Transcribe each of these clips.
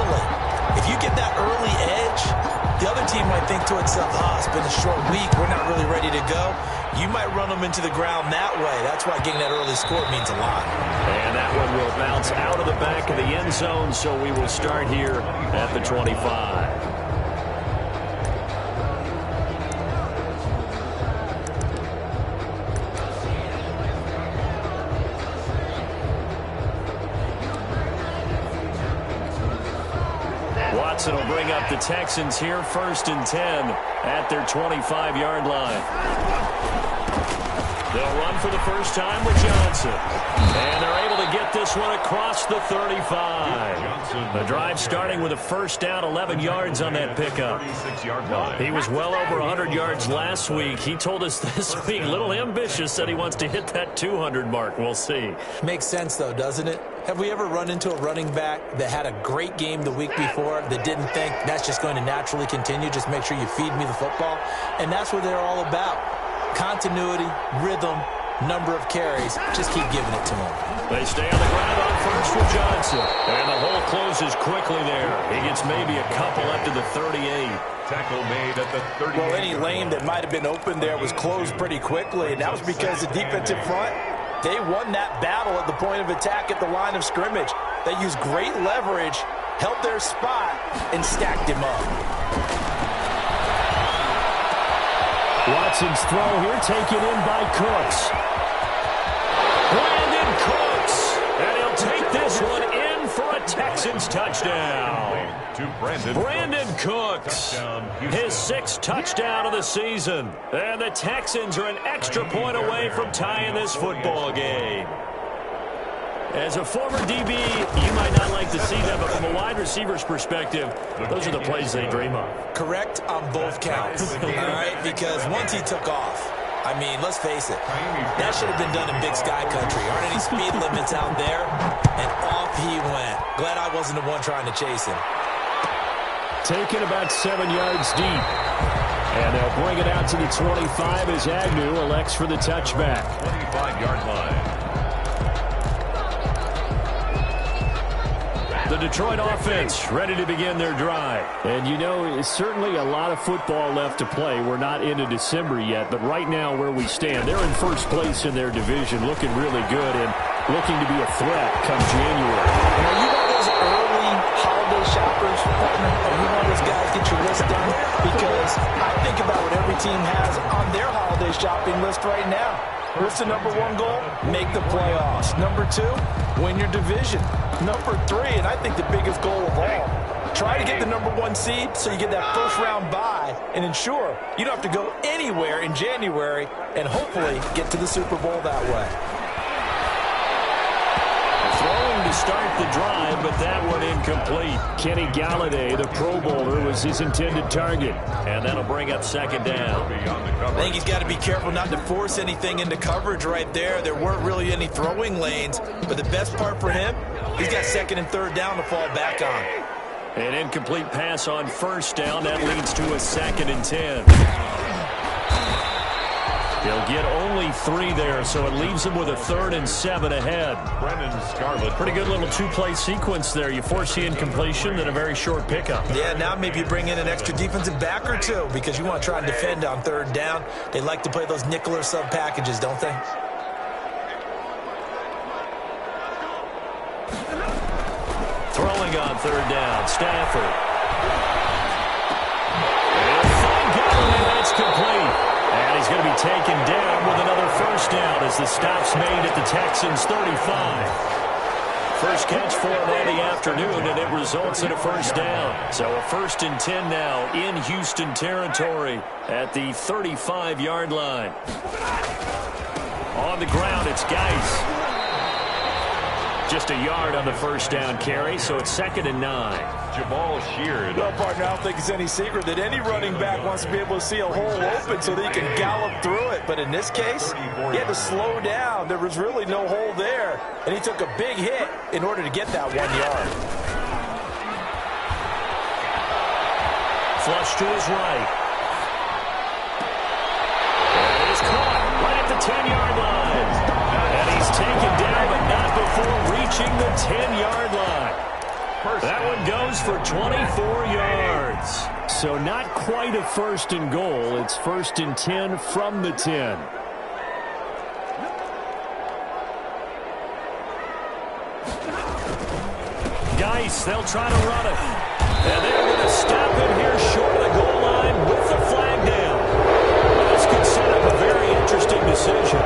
isolate. If you get that early edge, the other team might think to itself, it's been a short week, we're not really ready to go. You might run them into the ground that way. That's why getting that early score means a lot. And that one will bounce out of the back of the end zone, so we will start here at the 25. Watson will bring up the Texans here, 1st and 10 at their 25-yard line. They'll run for the first time with Johnson. And they're able to get this one across the 35. The drive starting with a first down, 11 yards on that pickup. He was well over 100 yards last week. He told us this week, a little ambitious, said he wants to hit that 200 mark. We'll see. Makes sense, though, doesn't it? Have we ever run into a running back that had a great game the week before that didn't think that's just going to naturally continue? Just make sure you feed me the football. And that's what they're all about. Continuity, rhythm, number of carries. Just keep giving it to them. They stay on the ground on first with Johnson. And the hole closes quickly there. He gets maybe a couple up to the 38. Tackle made at the 38. Well, any lane that might have been open there was closed pretty quickly, and that was because the defensive front, they won that battle at the point of attack at the line of scrimmage. They used great leverage, held their spot, and stacked him up. Watson's throw here taken in by Cooks. Brandon Cooks. And he'll take this one in for a Texans touchdown. Brandon Cooks. His 6th touchdown of the season. And the Texans are an extra point away from tying this football game. As a former DB, you might not like to see that, but from a wide receiver's perspective, those are the plays they dream of. Correct on both counts, all right? Because once he took off, I mean, let's face it, that should have been done in Big Sky Country. Aren't any speed limits out there? And off he went. Glad I wasn't the one trying to chase him. Taken about 7 yards deep. And they'll bring it out to the 25 as Agnew elects for the touchback. 25-yard line. The Detroit offense ready to begin their drive. And, you know, it's certainly a lot of football left to play. We're not into December yet, but right now where we stand, they're in first place in their division, looking really good and looking to be a threat come January. Are you one of those early holiday shoppers, partner? Are you one of those guys get your list done? Because I think about what every team has on their holiday shopping list right now. What's the number 1 goal? Make the playoffs. Number 2, win your division. Number 3, and I think the biggest goal of all, try to get the number 1 seed so you get that first-round bye and ensure you don't have to go anywhere in January and hopefully get to the Super Bowl that way. Throwing to start the drive, but that one incomplete. Kenny Galladay, the Pro Bowler, was his intended target. And that'll bring up 2nd down. I think he's got to be careful not to force anything into coverage right there. There weren't really any throwing lanes. But the best part for him, he's got 2nd and 3rd down to fall back on. An incomplete pass on 1st down. That leads to a 2nd and 10. He'll get only 3 there, so it leaves him with a 3rd and 7 ahead. Pretty good little 2-play sequence there. You force the incompletion, then a very short pickup. Yeah, now maybe you bring in an extra defensive back or 2 because you want to try and defend on 3rd down. They like to play those nickel or sub packages, don't they? Throwing on 3rd down, Stafford. And that's complete. And he's going to be taken down with another first down as the stop's made at the Texans' 35. First catch for him on the afternoon, and it results in a first down. So a 1st and 10 now in Houston territory at the 35-yard line. On the ground, it's Geis. Just a yard on the first down carry, so it's 2nd and 9. Jamal Sheard. Well, partner, I don't think it's any secret that any running back wants to be able to see a hole open so that he can gallop through it. But in this case, he had to slow down. There was really no hole there, and he took a big hit in order to get that 1 yard. Flush to his right. And he's caught right at the 10-yard line. And he's taken down, but not before reaching the 10-yard line. That one goes for 24 yards. So not quite a first and goal. It's 1st and 10 from the 10. Geis, they'll try to run it. And they're going to stop him here short of the goal line with the flag down. This could set up a very interesting decision.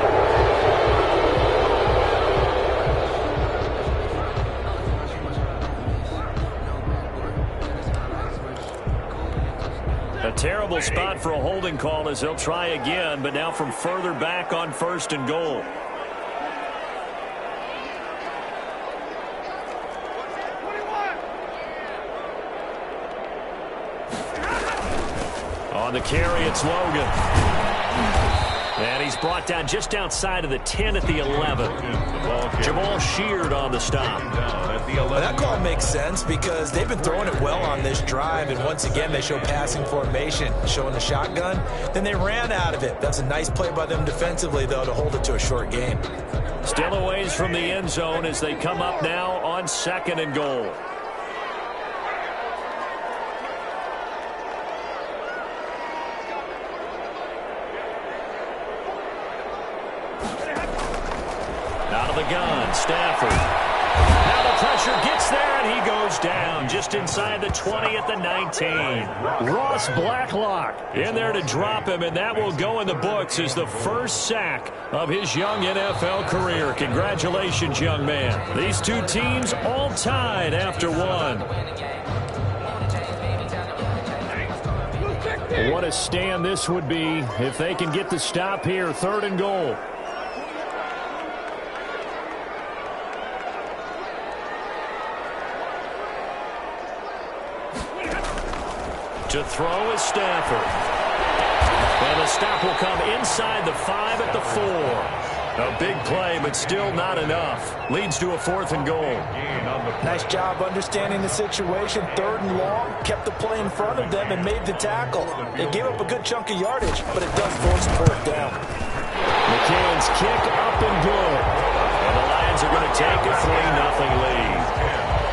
A terrible spot for a holding call as they'll try again, but now from further back on 1st and goal. On the carry, it's Logan. And he's brought down just outside of the 10 at the 11. Jamal Sheard on the stop. Well, that call makes sense because they've been throwing it well on this drive, and once again they show passing formation, showing the shotgun. Then they ran out of it. That's a nice play by them defensively, though, to hold it to a short game. Still a ways from the end zone as they come up now on 2nd and goal. Out of the gun, Stafford. Now the pressure gets there, and he goes down just inside the 20 at the 19. Ross Blacklock in there to drop him, and that will go in the books as the first sack of his young NFL career. Congratulations, young man. These two teams all tied after one. What a stand this would be if they can get the stop here. 3rd and goal. To throw is Stafford. And the stop will come inside the 5 at the 4. A big play, but still not enough. Leads to a 4th and goal. Nice job understanding the situation. 3rd and long, kept the play in front of them and made the tackle. They gave up a good chunk of yardage, but it does force 4th down. McCann's kick up and good. And the Lions are going to take a 3-0 lead.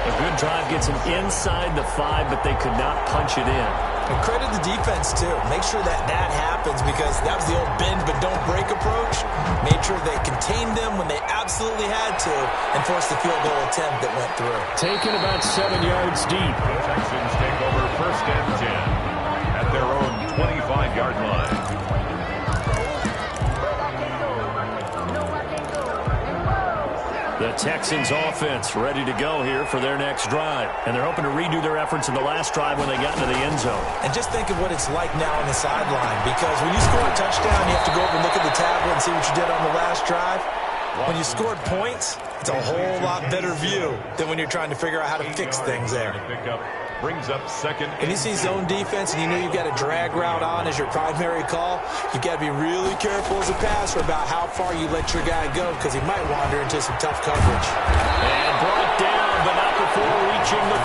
A good drive gets them inside the 5, but they could not punch it in. And credit the defense, too. Make sure that happens because that was the old bend but don't break approach. Made sure they contained them when they absolutely had to and forced the field goal attempt that went through. Taken about 7 yards deep. The Texans take over 1st and 10 at their own 25-yard line. The Texans offense ready to go here for their next drive. And they're hoping to redo their efforts in the last drive when they got into the end zone. And just think of what it's like now on the sideline, because when you score a touchdown, you have to go over and look at the tablet and see what you did on the last drive. When you scored points, it's a whole lot better view than when you're trying to figure out how to fix things there. Brings up 2nd. And you see zone defense and you know you've got a drag route on as your primary call, you've got to be really careful as a passer about how far you let your guy go because he might wander into some tough coverage. And brought down, but not before reaching the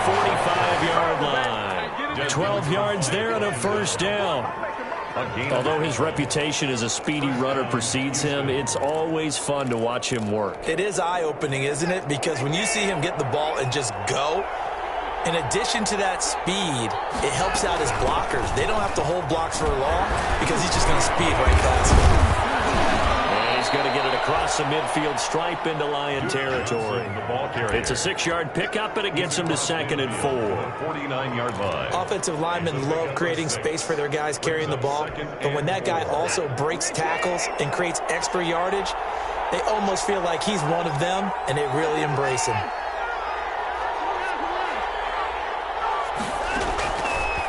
45-yard line. 12 yards there and a 1st down. Although his reputation as a speedy runner precedes him, it's always fun to watch him work. It is eye-opening, isn't it? Because when you see him get the ball and just go, in addition to that speed, it helps out his blockers. They don't have to hold blocks for long because he's just going to speed right past them. And he's going to get it across the midfield stripe into Lion territory. It's a 6-yard pickup, and it gets him to 2nd and 4. 49-yard line. Offensive linemen love creating space for their guys carrying the ball, but when that guy also breaks tackles and creates extra yardage, they almost feel like he's one of them, and they really embrace him.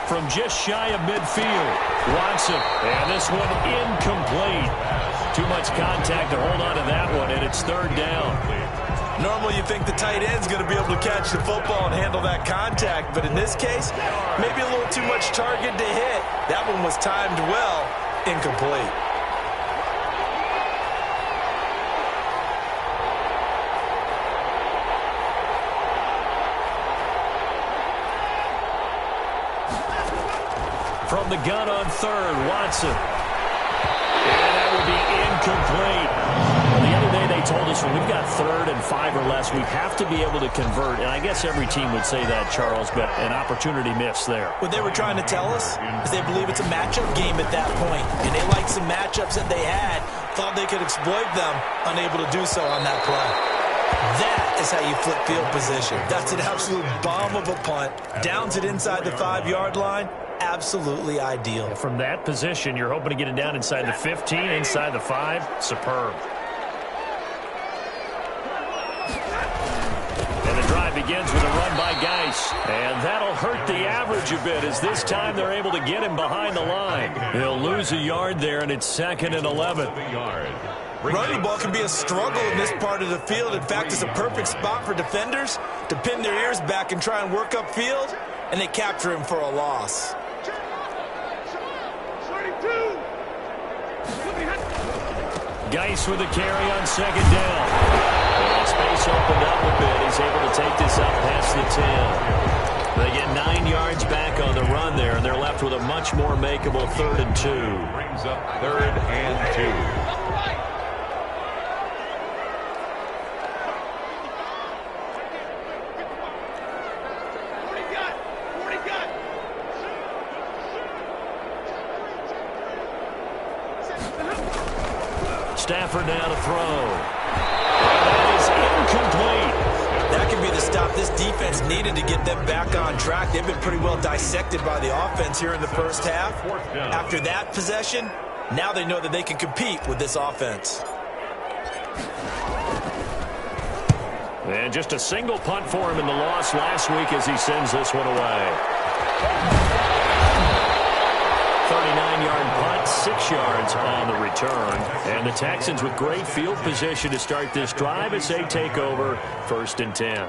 From just shy of midfield, Watson, and this one incomplete. Too much contact to hold on to that one, and it's 3rd down. Normally you think the tight end's going to be able to catch the football and handle that contact, but in this case, maybe a little too much target to hit. That one was timed well, incomplete. From the gun on 3rd, Watson. And that will be incomplete. The other day they told us when we've got 3rd and 5 or less, we have to be able to convert. And I guess every team would say that, Charles, but an opportunity missed there. What they were trying to tell us is they believe it's a matchup game at that point. And they liked some matchups that they had, thought they could exploit them, unable to do so on that play. That is how you flip field position. That's an absolute bomb of a punt. Downs it inside the 5-yard line. Absolutely ideal. From that position, you're hoping to get it down inside the 15, inside the 5. Superb. And the drive begins with a run by Geis. And that'll hurt the average a bit as this time they're able to get him behind the line. He'll lose a yard there, and it's 2nd and 11. Running the ball can be a struggle in this part of the field. In fact, it's a perfect spot for defenders to pin their ears back and try and work upfield, and they capture him for a loss. Geis with a carry on 2nd down. And space opened up a bit. He's able to take this up past the 10. They get 9 yards back on the run there, and they're left with a much more makeable 3rd and 2. Brings up 3rd and 2. Stafford now to throw. And that is incomplete. That could be the stop this defense needed to get them back on track. They've been pretty well dissected by the offense here in the first half. After that possession, now they know that they can compete with this offense. And just a single punt for him in the loss last week as he sends this one away. 39-yard punt, 6 yards on the return. And the Texans with great field position to start this drive as they take over 1st and 10.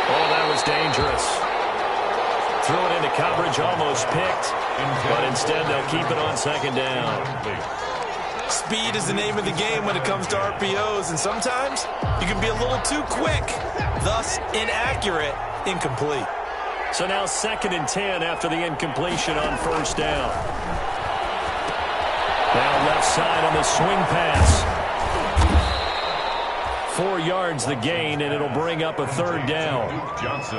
Oh, that was dangerous. Threw it into coverage, almost picked, but instead they'll keep it on 2nd down. Speed is the name of the game when it comes to RPOs, and sometimes you can be a little too quick, thus inaccurate, incomplete. So now 2nd and 10 after the incompletion on 1st down. Now left side on the swing pass. 4 yards the gain, and it'll bring up a 3rd down.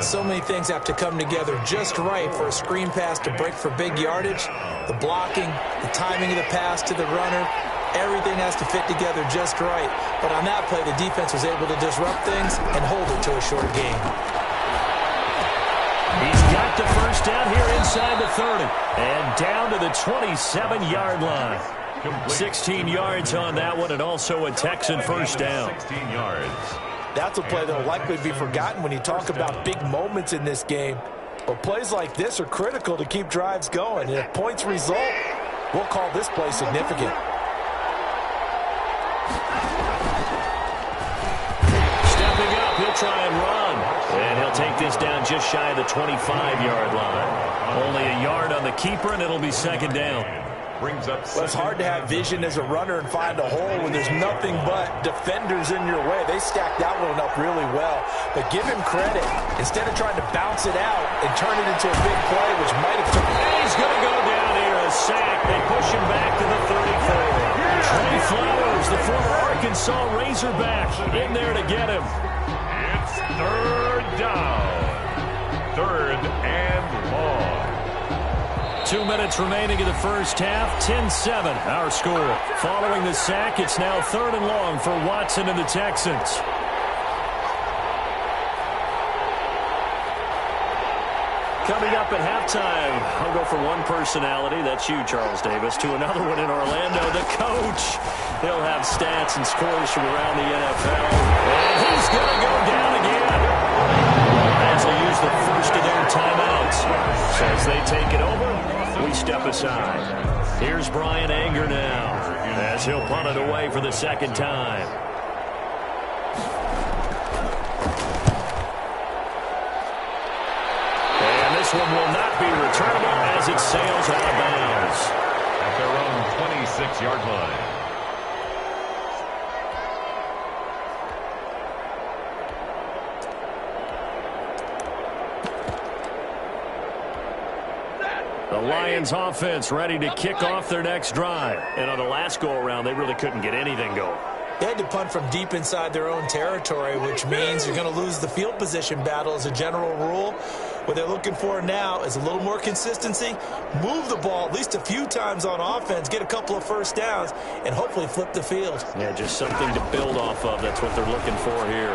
So many things have to come together just right for a screen pass to break for big yardage. The blocking, the timing of the pass to the runner, everything has to fit together just right. But on that play, the defense was able to disrupt things and hold it to a short gain. He's got the 1st down here inside the 30, and down to the 27-yard line. 16 yards on that one, and also a Texan 1st down. 16 yards. That's a play that will likely be forgotten when you talk about big moments in this game. But plays like this are critical to keep drives going. And if points result, we'll call this play significant. Stepping up, he'll try and run. And he'll take this down just shy of the 25-yard line. Only a yard on the keeper, and it'll be 2nd down. Brings up. Well, it's hard to have vision as a runner and find a hole when there's nothing but defenders in your way. They stacked that one up really well. But give him credit. Instead of trying to bounce it out and turn it into a big play, which might have turned. He's going to go down here, a sack. They push him back to the 34. Trey Flowers, the former Arkansas Razorback, in there to get him. It's 3rd down. 3rd and long. 2 minutes remaining in the first half. 10-7, our score. Following the sack, it's now 3rd and long for Watson and the Texans. Coming up at halftime, I'll go from one personality, that's you, Charles Davis, to another one in Orlando, the coach. He'll have stats and scores from around the NFL. And he's going to go down again. As they use the first of their timeouts. So as they take it over, we step aside. Here's Brian Anger now, as he'll punt it away for the 2nd time. And this one will not be returnable as it sails out of bounds. At their own 26-yard line. The Lions offense ready to kick off their next drive. And on the last go-around, they really couldn't get anything going. They had to punt from deep inside their own territory, which means you're going to lose the field position battle as a general rule. What they're looking for now is a little more consistency, move the ball at least a few times on offense, get a couple of first downs, and hopefully flip the field. Yeah, just something to build off of. That's what they're looking for here.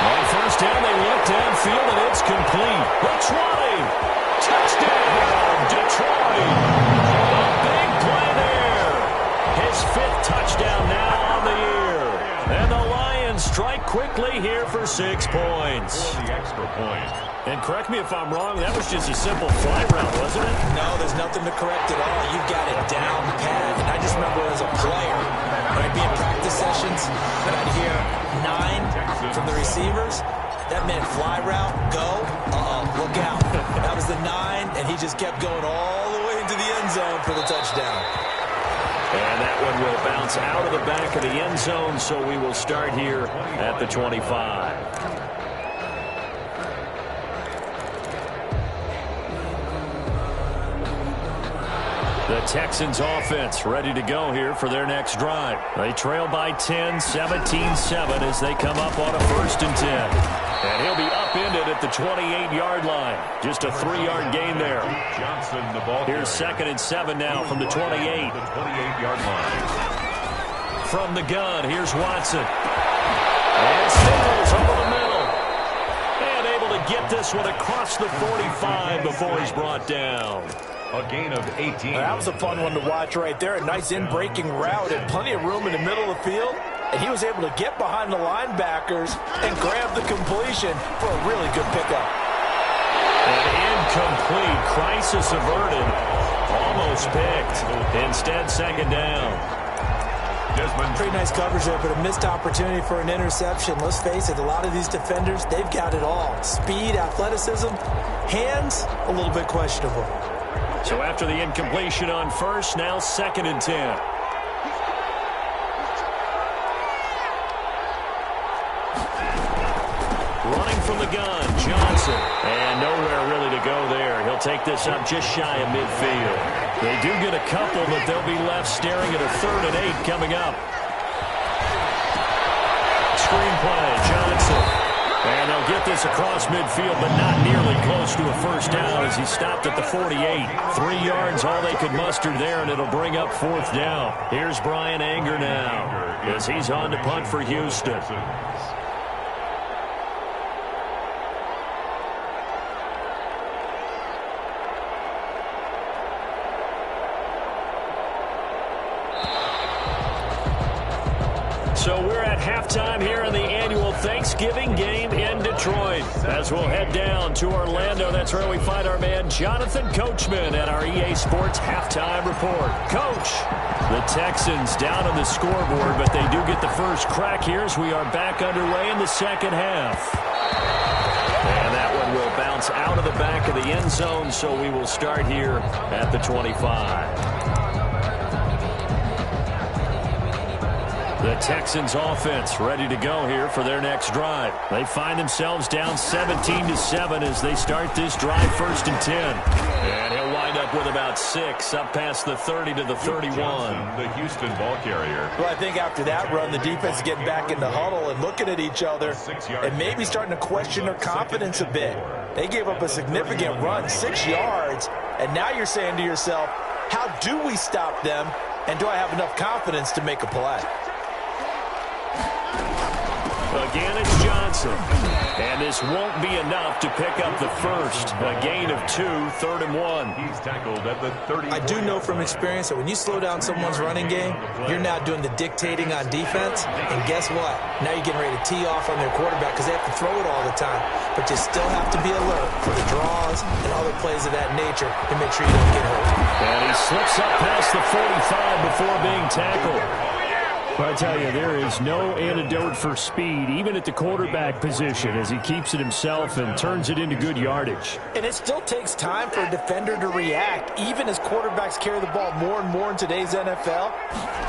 On first down, they look downfield, and it's complete. The 20. Touchdown, Detroit. A big play there. His 5th touchdown now on the year. And the Lions strike quickly here for 6 points. For the extra point. And correct me if I'm wrong, that was just a simple fly route, wasn't it? No, there's nothing to correct at all. You've got it down pat. And I just remember as a player, when I'd be in practice sessions, and I'd hear 9 from the receivers. That meant fly route, go, look out. That was the 9, and he just kept going all the way into the end zone for the touchdown. And that one will bounce out of the back of the end zone, so we will start here at the 25. The Texans offense ready to go here for their next drive. They trail by 10, 17-7 as they come up on a 1st and 10. And he'll be upended at the 28-yard line. Just a 3-yard gain there. Johnson, the ball. Here's 2nd and 7 now from the 28. The 28-yard line. From the gun, here's Watson. And Stills over the middle. And able to get this one across the 45 before he's brought down. A gain of 18. That was a fun one to watch right there. A nice in-breaking route and plenty of room in the middle of the field. And he was able to get behind the linebackers and grab the completion for a really good pickup. An incomplete, crisis averted. Almost picked. Instead, 2nd down. Desmond. Pretty nice coverage there, but a missed opportunity for an interception. Let's face it, a lot of these defenders, they've got it all. Speed, athleticism, hands, a little bit questionable. So after the incompletion on 1st, now 2nd and 10. Running from the gun, Johnson. And nowhere really to go there. He'll take this up just shy of midfield. They do get a couple, but they'll be left staring at a 3rd and 8 coming up. Screenplay, Johnson. And they'll get this across midfield, but not nearly close to a 1st down as he stopped at the 48. 3 yards, all they could muster there, and it'll bring up 4th down. Here's Brian Anger now as he's on to punt for Houston. So we're at halftime here in the annual Thanksgiving game in Detroit. As we'll head down to Orlando, that's where we find our man Jonathan Coachman at our EA Sports Halftime Report. Coach, the Texans down on the scoreboard, but they do get the first crack here as we are back underway in the 2nd half. And that one will bounce out of the back of the end zone, so we will start here at the 25. The Texans offense ready to go here for their next drive. They find themselves down 17-7 as they start this drive 1st and 10. And he'll wind up with about 6 up past the 30 to the 31. Johnson, the Houston ball carrier. Well, I think after that run, the defense is getting back in the huddle and looking at each other and maybe starting to question their confidence a bit. They gave up a significant run, 6 yards, and now you're saying to yourself, how do we stop them, and do I have enough confidence to make a play? Again, it's Johnson. And this won't be enough to pick up the first. A gain of 2, 3rd and 1. He's tackled at the 30. I do know from experience that when you slow down someone's running game, you're now doing the dictating on defense. And guess what? Now you're getting ready to tee off on their quarterback because they have to throw it all the time. But you still have to be alert for the draws and other plays of that nature to make sure you don't get hurt. And he slips up past the 45 before being tackled. But I tell you, there is no antidote for speed, even at the quarterback position, as he keeps it himself and turns it into good yardage. And it still takes time for a defender to react, even as quarterbacks carry the ball more and more in today's NFL.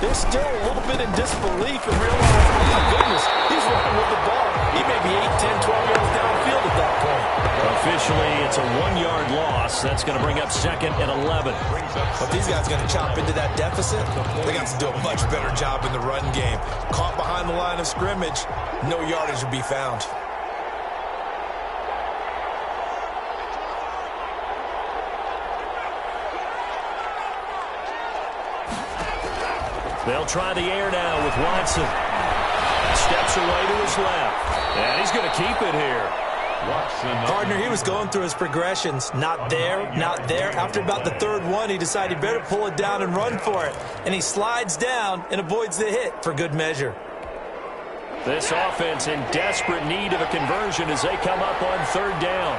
They're still a little bit in disbelief and realize, oh my goodness, he's running with the ball. He may be 8, 10, 12 yards downfield at that point. A officially, it's a 1-yard loss. That's going to bring up 2nd and 11. But these guys are going to chop into that deficit. They got to do a much better job in the run game. Caught behind the line of scrimmage, no yardage will be found. They'll try the air now with Watson. Steps away to his left. And he's going to keep it here. Gardner, he was going through his progressions. Not there, not there. After about the 3rd one, he decided he better pull it down and run for it. And he slides down and avoids the hit for good measure. This offense in desperate need of a conversion as they come up on 3rd down.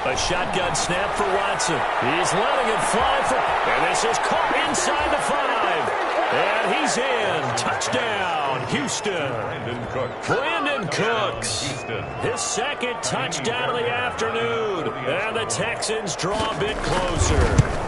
A shotgun snap for Watson. He's letting it fly and this is caught inside the 5. And he's in. Touchdown, Houston. Brandon Cooks. His 2nd touchdown of the afternoon. And the Texans draw a bit closer.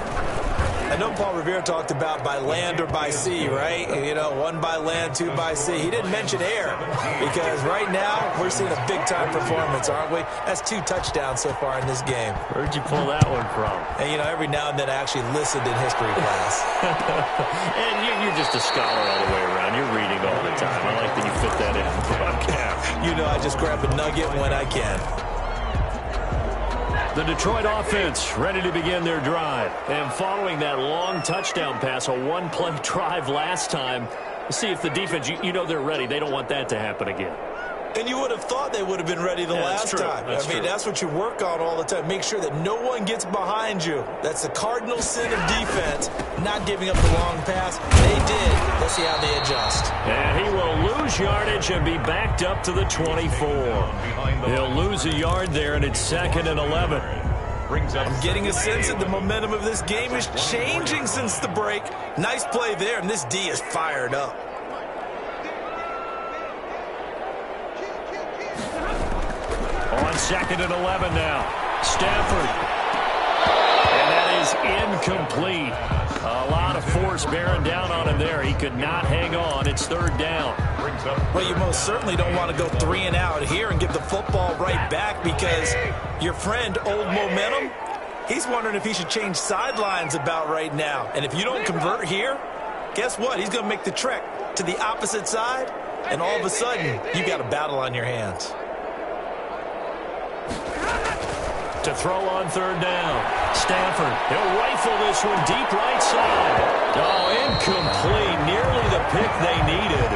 I know Paul Revere talked about by land or by sea, right? You know, 1 by land, 2 by sea. He didn't mention air because right now we're seeing a big-time performance, aren't we? That's 2 touchdowns so far in this game. Where'd you pull that one from? And, you know, every now and then I actually listened in history class. And you're just a scholar all the way around. You're reading all the time. I like that you fit that in. You know, I just grab a nugget when I can. The Detroit offense ready to begin their drive. And following that long touchdown pass, a 1-play drive last time, see if the defense, you know they're ready. They don't want that to happen again. And you would have thought they would have been ready the last time. I mean, that's what you work on all the time. Make sure that no one gets behind you. That's the cardinal sin of defense, not giving up the long pass. They did. Let's see how they adjust. And he will lose yardage and be backed up to the 24. He'll lose a yard there, and it's 2nd and 11. I'm getting a sense that the momentum of this game is changing since the break. Nice play there, and this D is fired up. On 2nd and 11 now. Stafford. And that is incomplete. A lot of force bearing down on him there. He could not hang on. It's 3rd down. Well, you most certainly don't want to go 3 and out here and give the football right back because your friend, Old Momentum, he's wondering if he should change sidelines about right now. And if you don't convert here, guess what? He's going to make the trek to the opposite side, and all of a sudden, you got a battle on your hands. To throw on 3rd down. Stafford, he'll rifle this one deep right side. Oh, incomplete. Nearly the pick they needed.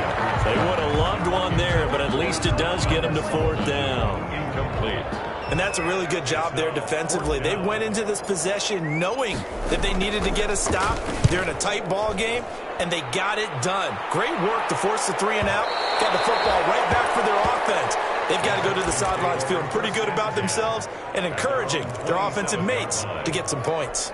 They would have loved one there, but at least it does get them to 4th down. Incomplete. And that's a really good job there defensively. They went into this possession knowing that they needed to get a stop. They're in a tight ball game, and they got it done. Great work to force the 3 and out. Got the football right back for their offense. They've got to go to the sidelines feeling pretty good about themselves and encouraging their offensive mates to get some points.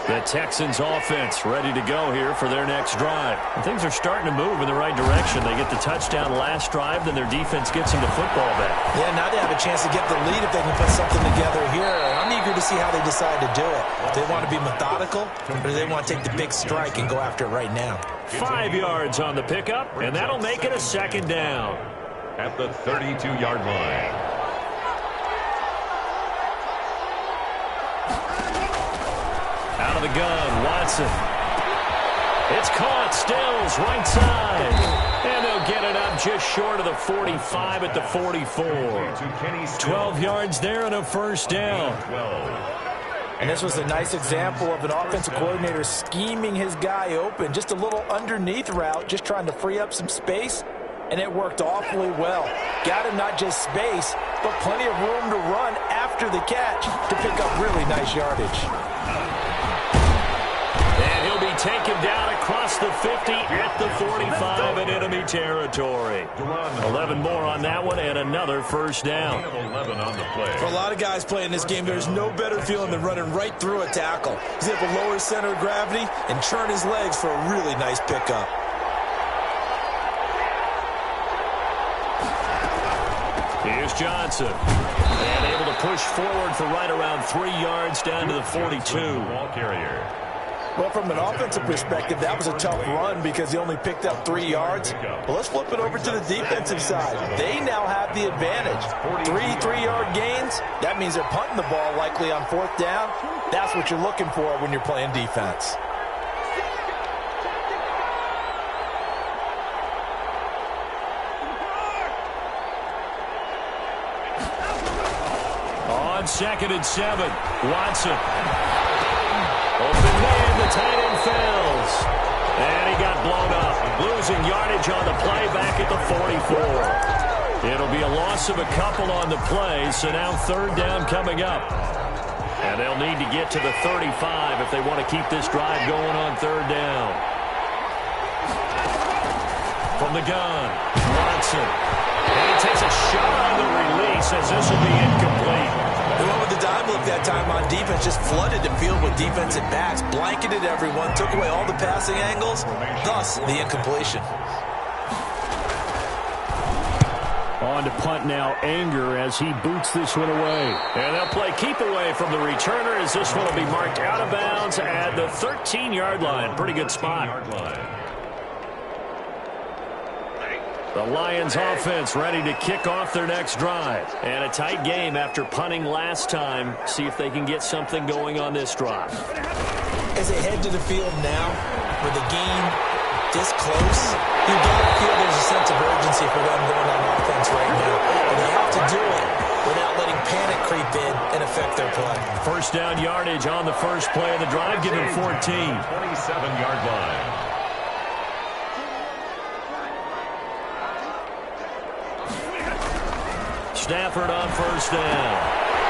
The Texans offense ready to go here for their next drive. And things are starting to move in the right direction. They get the touchdown last drive, then their defense gets them the football back. Yeah, now they have a chance to get the lead if they can put something together here. I'm eager to see how they decide to do it. Do they want to be methodical, or do they want to take the big strike and go after it right now? 5 yards on the pickup, and that'll make it a 2nd down. At the 32-yard line. Out of the gun, Watson. It's caught, Stills, right side. And they'll get it up just short of the 45 at the 44. 12 yards there and a 1st down. And this was a nice example of an offensive coordinator scheming his guy open. Just a little underneath route, just trying to free up some space. And it worked awfully well. Got him not just space, but plenty of room to run after the catch to pick up really nice yardage. And he'll be taken down across the 50 at the 45 in enemy territory. 11 more on that one and another 1st down. 11 on the play. For a lot of guys playing this game, there's no better feeling than running right through a tackle. He's able to lower his center of gravity and churn his legs for a really nice pickup. Here's Johnson. And able to push forward for right around 3 yards down to the 42. Ball carrier. Well, from an offensive perspective, that was a tough run because he only picked up 3 yards. But let's flip it over to the defensive side. They now have the advantage. 3-3-yard gains, that means they're punting the ball likely on 4th down. That's what you're looking for when you're playing defense. On 2nd and 7, Watson. Open man, the tight end fails. And he got blown up. Losing yardage on the play back at the 44. It'll be a loss of a couple on the play, so now 3rd down coming up. And they'll need to get to the 35 if they want to keep this drive going on 3rd down. From the gun, Watson. And he takes a shot on the release as this will be incomplete. They went with the dive look that time on defense, just flooded the field with defensive backs, blanketed everyone, took away all the passing angles, thus the incompletion. On to punt now, Anger as he boots this one away. And they'll play keep away from the returner as this one will be marked out of bounds at the 13-yard line. Pretty good spot. The Lions offense ready to kick off their next drive. And a tight game after punting last time. See if they can get something going on this drive. As they head to the field now, with the game this close, you gotta feel there's a sense of urgency for them going on offense right now. And they have to do it without letting panic creep in and affect their play. 1st down yardage on the first play of the drive, give them 14. 27-yard line. Stafford on 1st down.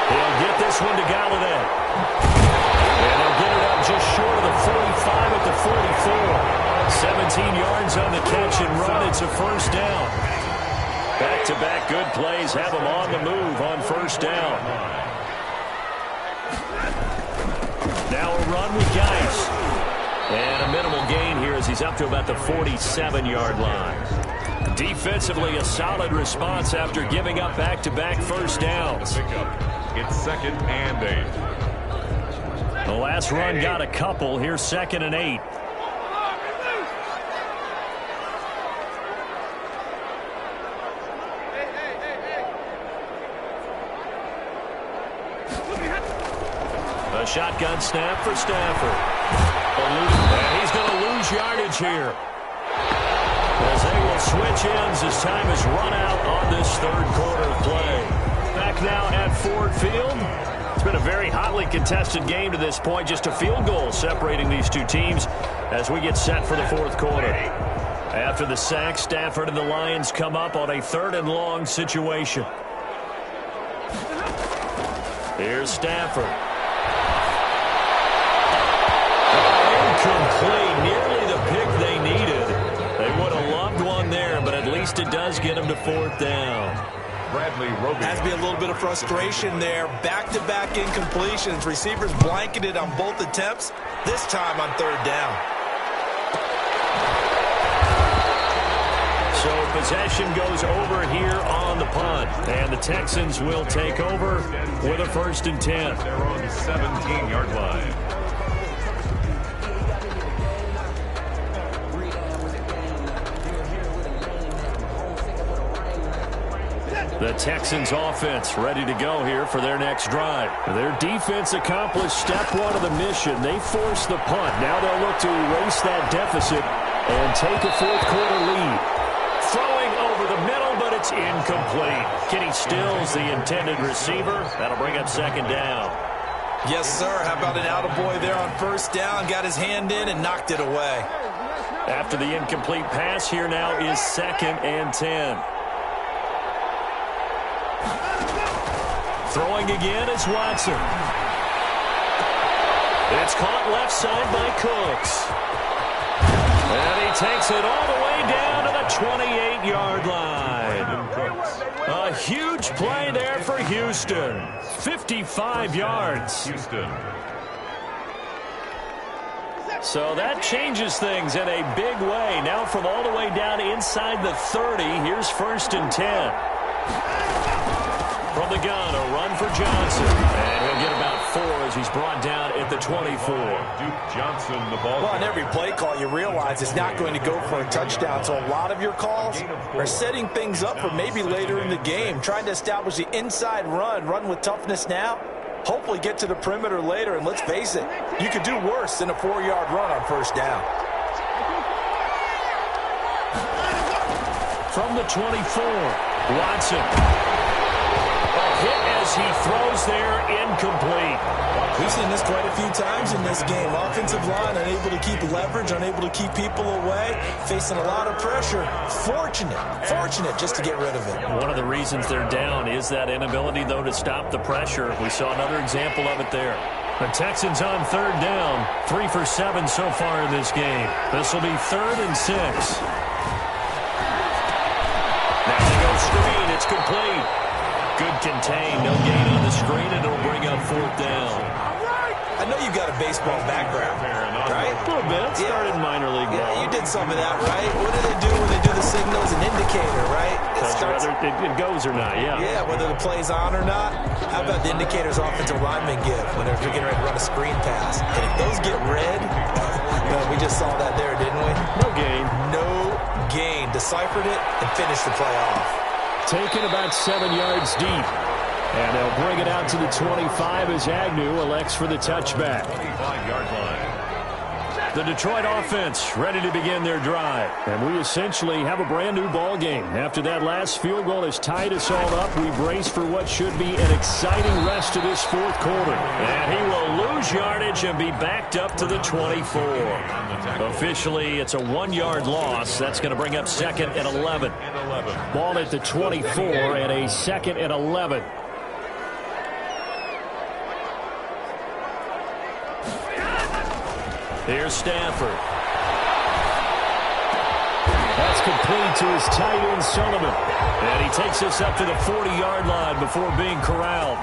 He'll get this one to Galladay. And he'll get it up just short of the 45 at the 44. 17 yards on the catch and run. It's a 1st down. Back-to-back good plays have him on the move on 1st down. Now a run with Geis. And a minimal gain here as he's up to about the 47-yard line. Defensively, a solid response after giving up back-to-back 1st downs. It's 2nd and 8. The last run got a couple. Here's 2nd and 8. A shotgun snap for Stafford. And he's going to lose yardage here. As they will switch ends as time is run out on this 3rd quarter of play. Back now at Ford Field. It's been a very hotly contested game to this point. Just a field goal separating these two teams as we get set for the 4th quarter. After the sack, Stafford and the Lions come up on a 3rd and long situation. Here's Stafford. Incomplete. Nearly the pick they needed. They would have loved one there, but at least it does get them to 4th down. Bradley Roby. Has to be a little bit of frustration there. Back-to-back incompletions. Receivers blanketed on both attempts, this time on 3rd down. So possession goes over here on the punt. And the Texans will take over with a 1st and 10. They're on the 17-yard line. The Texans offense ready to go here for their next drive. Their defense accomplished step 1 of the mission. They forced the punt. Now they'll look to erase that deficit and take a 4th quarter lead. Throwing over the middle, but it's incomplete. Kenny Stills, the intended receiver. That'll bring up 2nd down. Yes, sir. How about an attaboy there on 1st down? Got his hand in and knocked it away. After the incomplete pass, here now is 2nd and 10. Throwing again is Watson. It's caught left side by Cooks. And he takes it all the way down to the 28-yard line. A huge play there for Houston. 55 yards. Houston. So that changes things in a big way. Now from all the way down inside the 30, here's 1st and 10. From the gun, a run for Johnson. And he'll get about as he's brought down at the 24. Duke Johnson, the ball. Well, on every play call, you realize it's not going to go for a touchdown. So a lot of your calls are setting things up for maybe later in the game, trying to establish the inside run with toughness now, hopefully get to the perimeter later. And let's face it, you could do worse than a 4-yard run on first down. From the 24, Watson. A hit as he throws there, incomplete. We've seen this quite a few times in this game. Offensive line unable to keep leverage, unable to keep people away, facing a lot of pressure. Fortunate just to get rid of it. One of the reasons they're down is that inability, though, to stop the pressure. We saw another example of it there. The Texans on third down, 3 for 7 so far in this game. This will be 3rd and 6. Now they go screen. It's complete. Good contain. No gain on the screen, and it'll bring up 4th down. I know you've got a baseball background, right? A little bit. Started minor league ball. Yeah, you did some of that, right? What do they do when they do the signals? An indicator, right? Whether it goes or not, yeah. Yeah, whether the play's on or not. How about the indicators offensive linemen give when they're getting ready to run a screen pass? And if those get red, well, we just saw that there, didn't we? No gain. No gain. Deciphered it and finished the play off. Taken about 7 yards deep. And they'll bring it out to the 25 as Agnew elects for the touchback. 25-yard line. The Detroit offense ready to begin their drive. And we essentially have a brand new ball game. After that last field goal has tied us all up, we brace for what should be an exciting rest of this 4th quarter. And he will lose yardage and be backed up to the 24. Officially, it's a 1-yard loss. That's going to bring up 2nd and 11. Ball at the 24 and a 2nd and 11. Here's Stafford. That's complete to his tight end, Sullivan. And he takes us up to the 40-yard line before being corralled.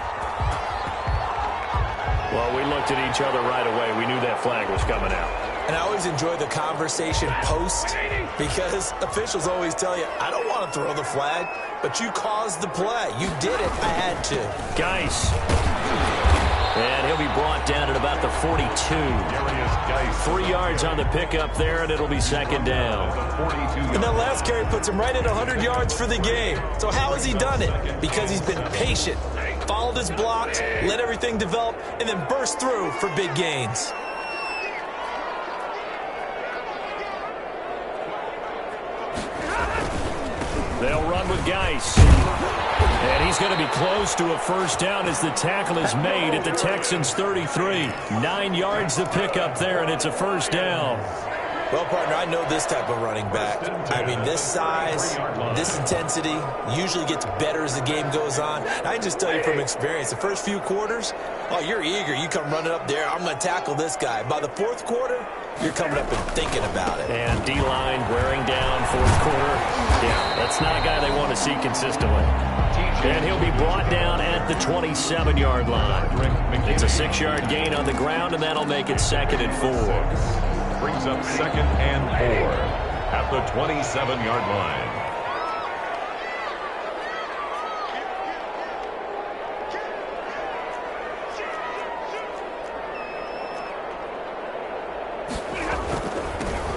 Well, we looked at each other right away. We knew that flag was coming out. And I always enjoy the conversation post because officials always tell you, I don't want to throw the flag, but you caused the play. You did it. I had to. Geis. And he'll be brought down at about the 42. 3 yards on the pickup there, and it'll be 2nd down. And that last carry puts him right at 100 yards for the game. So how has he done it? Because he's been patient, followed his blocks, let everything develop, and then burst through for big gains. They'll run with Geis. And he's going to be close to a first down as the tackle is made at the Texans' 33. 9 yards to pick up there, and it's a first down. Well, partner, I know this type of running back. I mean, this size, this intensity usually gets better as the game goes on. I can just tell you from experience, the first few quarters, oh, you're eager. You come running up there, I'm going to tackle this guy. By the 4th quarter, you're coming up and thinking about it. And D-line wearing down 4th quarter. Yeah, that's not a guy they want to see consistently. And he'll be brought down at the 27-yard line. It's a 6-yard gain on the ground, and that'll make it 2nd and 4. Brings up 2nd and 4 at the 27-yard line.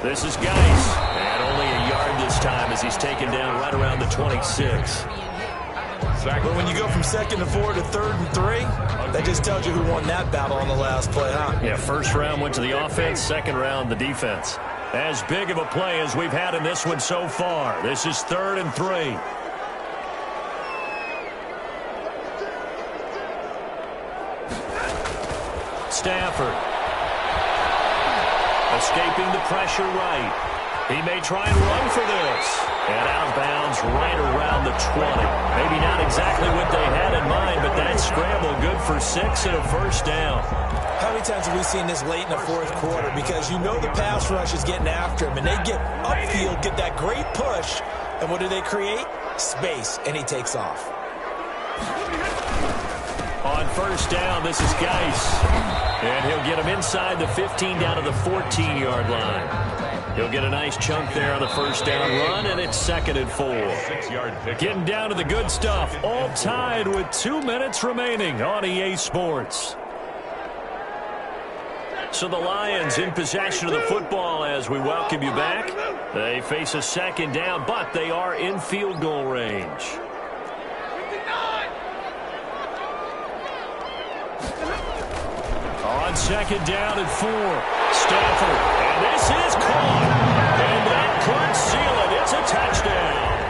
This is Geis. And only a yard this time as he's taken down right around the 26. But when you go from 2nd and 4 to 3rd and 3, that just tells you who won that battle on the last play, huh? Yeah, first round went to the offense, second round the defense. As big of a play as we've had in this one so far. This is 3rd and 3. Stafford. Escaping the pressure right. He may try and run for this. And out of bounds right around the 20. Maybe not exactly what they had in mind, but that scramble good for 6 and a first down. How many times have we seen this late in the 4th quarter? Because you know the pass rush is getting after him, and they get upfield, get that great push, and what do they create? Space, and he takes off. On first down, this is Geis. And he'll get him inside the 15 down to the 14-yard line. He'll get a nice chunk there on the first down run, and it's 2nd and 4. 6-yard pick. Getting down to the good stuff. All tied with 2 minutes remaining on EA Sports. So the Lions in possession of the football as we welcome you back. They face a second down, but they are in field goal range. On second down and 4, Stafford. And this is caught. And that could seal it. It's a touchdown.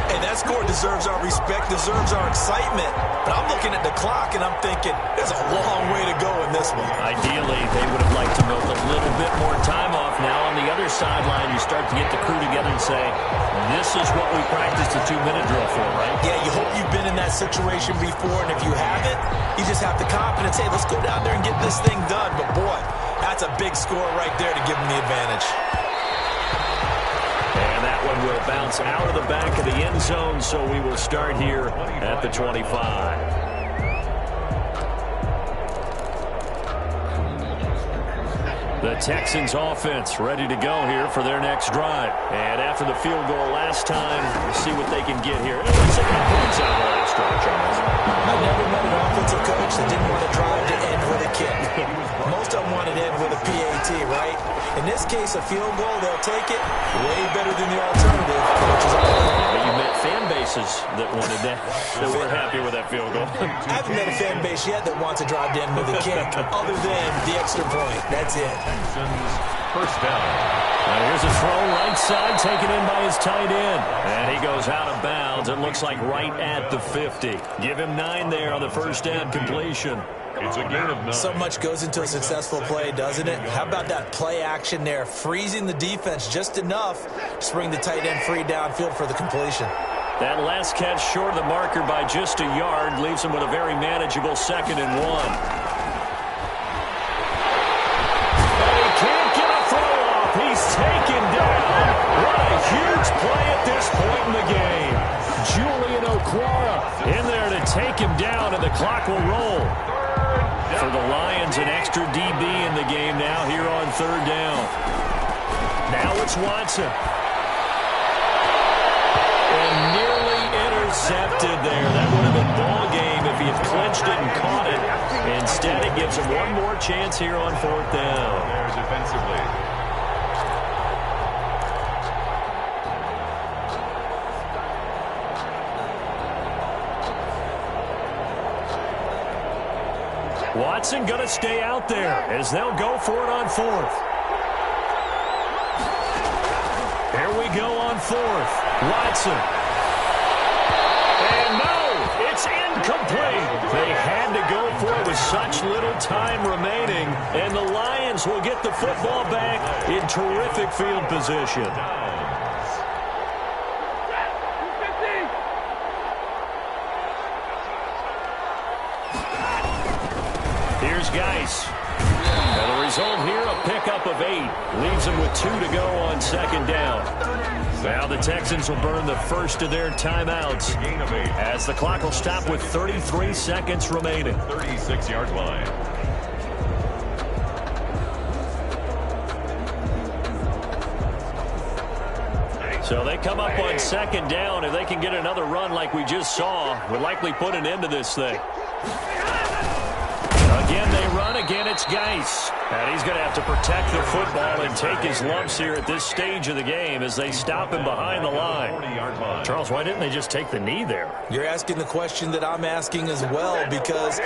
Hey, that score deserves our respect, deserves our excitement. But I'm looking at the clock, and I'm thinking there's a long way to go in this one. Ideally, they would have liked to milk a little bit more time off. Now on the other sideline, you start to get the crew together and say, this is what we practiced a 2-minute drill for, right? Yeah, you hope you've been in that situation before, and if you haven't, you just have the confidence, hey, let's go down there and get this thing done. But, boy, that's a big score right there to give them the advantage. And that one will bounce out of the back of the end zone, so we will start here at the 25. The Texans offense ready to go here for their next drive. And after the field goal last time, we'll see what they can get here. It looks like they got points out of the last drive, Charles. I never met an offensive coach that didn't want to drive to end with a kick. Most of them wanted to end with a PAT, right? In this case, a field goal, they'll take it. Way better than the alternative, which is all. But you met fan bases that wanted that, that weren't happy with that field goal. I haven't met a fan base yet that wants to drive to end with a kick, other than the extra point. That's it. First down. Now here's a throw right side, taken in by his tight end. And he goes out of bounds. It looks like right at the 50. Give him 9 there on the first down completion. It's a gain of 9. So much goes into a successful play, doesn't it? How about that play action there? Freezing the defense just enough to bring the tight end free downfield for the completion. That last catch short of the marker by just a yard leaves him with a very manageable 2nd and 1. He's taken down. What a huge play at this point in the game. Julian Okwara in there to take him down, and the clock will roll. For the Lions, an extra DB in the game now here on 3rd down. Now it's Watson. And nearly intercepted there. That would have been ball game if he had clinched it and caught it. Instead, it gives him one more chance here on 4th down. There defensively. Watson going to stay out there as they'll go for it on 4th. Here we go on 4th. Watson. And no, it's incomplete. They had to go for it with such little time remaining, and the Lions will get the football back in terrific field position. Here's Geis. And the result here, a pickup of 8. Leaves him with 2 to go on 2nd down. Now the Texans will burn the first of their timeouts as the clock will stop with 33 seconds remaining. 36-yard line. So they come up on 2nd down. If they can get another run like we just saw, would likely put an end to this thing. Again, they run. Again, it's Geis. And he's going to have to protect the football and take his lumps here at this stage of the game as they stop him behind the line. Charles, why didn't they just take the knee there? You're asking the question that I'm asking as well, because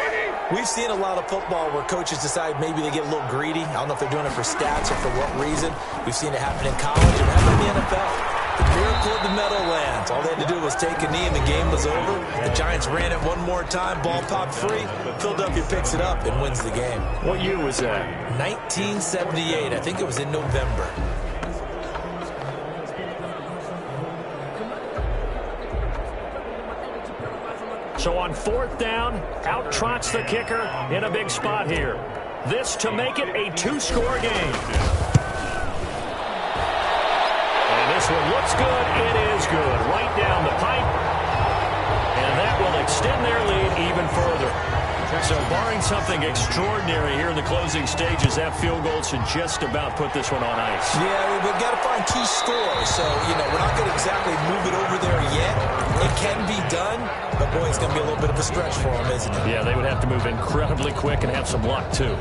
we've seen a lot of football where coaches decide maybe they get a little greedy. I don't know if they're doing it for stats or for what reason. We've seen it happen in college and happen in the NFL. The miracle of the Meadowlands. All they had to do was take a knee and the game was over. The Giants ran it one more time. Ball popped free. Philadelphia picks it up and wins the game. What year was that? 1978. I think it was in November. So on 4th down, out trots the kicker in a big spot here. This to make it a 2-score game. This one looks good. It is good. Right down the pipe. And that will extend their lead even further. So barring something extraordinary here in the closing stages, that field goal should just about put this one on ice. Yeah, we've got to find key scores. So, we're not going to exactly move it over there yet. It can be done, but, boy, it's going to be a little bit of a stretch for them, isn't it? Yeah, they would have to move incredibly quick and have some luck, too.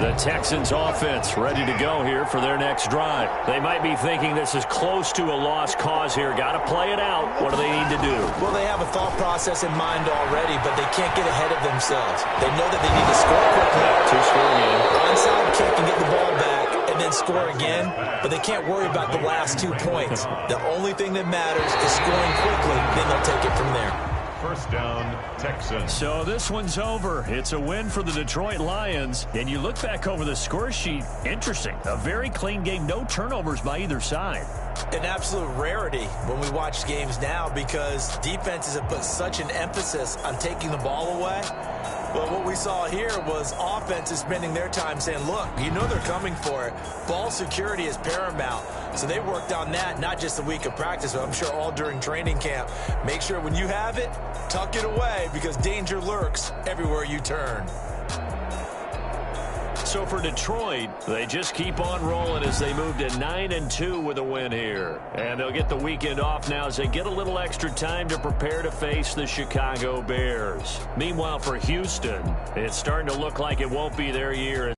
The Texans offense ready to go here for their next drive. They might be thinking this is close to a lost cause here. Got to play it out. What do they need to do? Well, they have a thought process in mind already, but they can't get ahead of themselves. They know that they need to score quickly. To score again. Onside kick and get the ball back and then score again, but they can't worry about the last 2 points. The only thing that matters is scoring quickly, then they'll take it from there. First down, Texans. So this one's over. It's a win for the Detroit Lions. And you look back over the score sheet, interesting. A very clean game, no turnovers by either side. An absolute rarity when we watch games now because defenses have put such an emphasis on taking the ball away. Well, what we saw here was offenses spending their time saying, look, you know they're coming for it. Ball security is paramount. So they worked on that, not just a week of practice, but I'm sure all during training camp. Make sure when you have it, tuck it away because danger lurks everywhere you turn. So for Detroit, they just keep on rolling as they move to 9-2 with a win here. And they'll get the weekend off now as they get a little extra time to prepare to face the Chicago Bears. Meanwhile, for Houston, it's starting to look like it won't be their year.